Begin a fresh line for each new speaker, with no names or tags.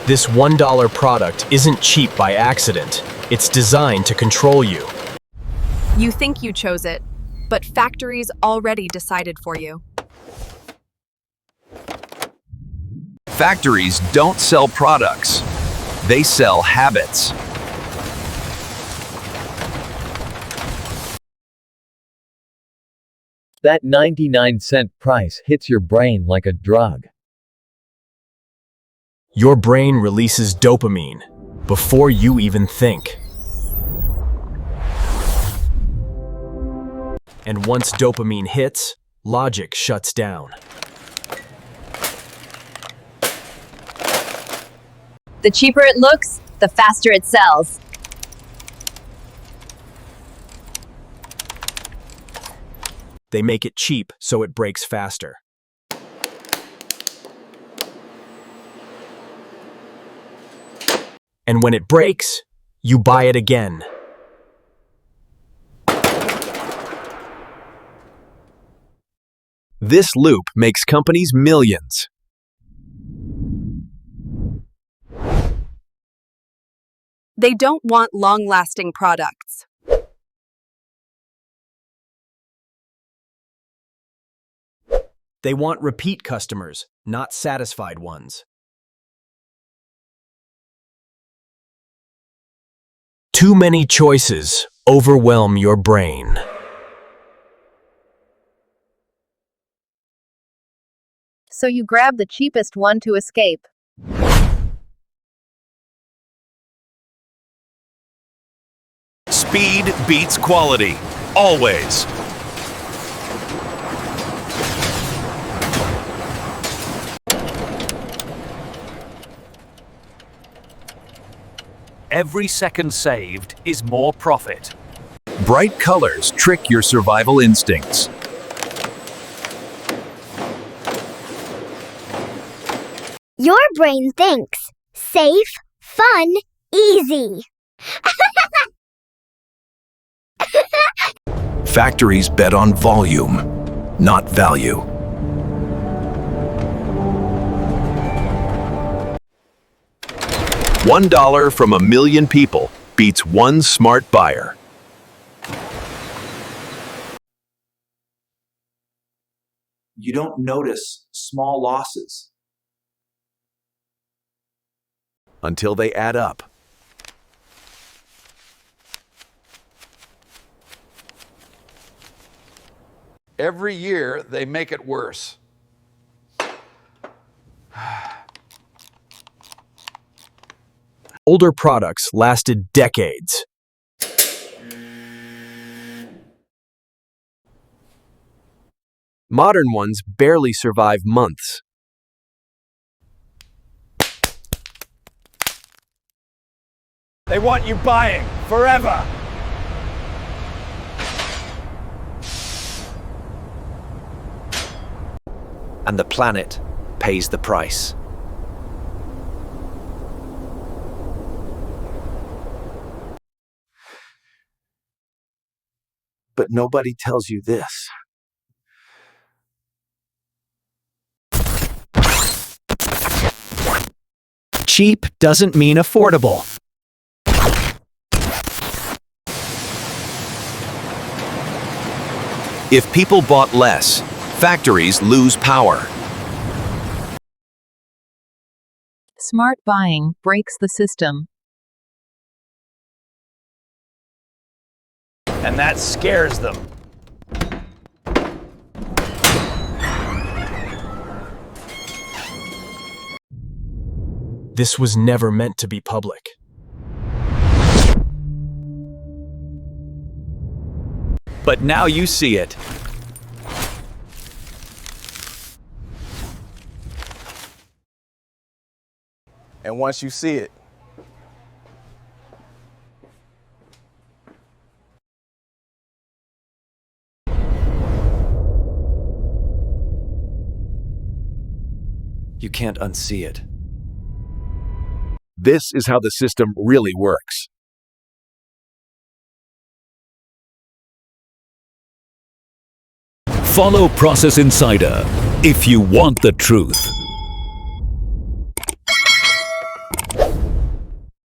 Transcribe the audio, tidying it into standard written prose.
This $1 product isn't cheap by accident. It's designed to control you.
You think you chose it, but factories already decided for you.
Factories don't sell products. They sell habits.
That 99-cent price hits your brain like a drug.
Your brain releases dopamine before you even think. And once dopamine hits, logic shuts down.
The cheaper it looks, the faster it sells.
They make it cheap so it breaks faster. And when it breaks, you buy it again.
This loop makes companies millions.
They don't want long-lasting products.
They want repeat customers, not satisfied ones. Too many choices overwhelm your brain.
So you grab the cheapest one to escape.
Speed beats quality, always.
Every second saved is more profit.
Bright colors trick your survival instincts.
Your brain thinks safe, fun, easy.
Factories bet on volume, not value. $1 from a million people beats one smart buyer.
You don't notice small losses
Until they add up.
Every year, they make it worse.
Older products lasted decades. Modern ones barely survive months.
They want you buying forever.
And the planet pays the price.
but nobody tells you this.
Cheap doesn't mean affordable.
If people bought less, factories lose power.
Smart buying breaks the system.
And that scares them.
This was never meant to be public.
But now you see it.
And once you see it,
you can't unsee it.
This is how the system really works.
Follow Process Insider if you want the truth.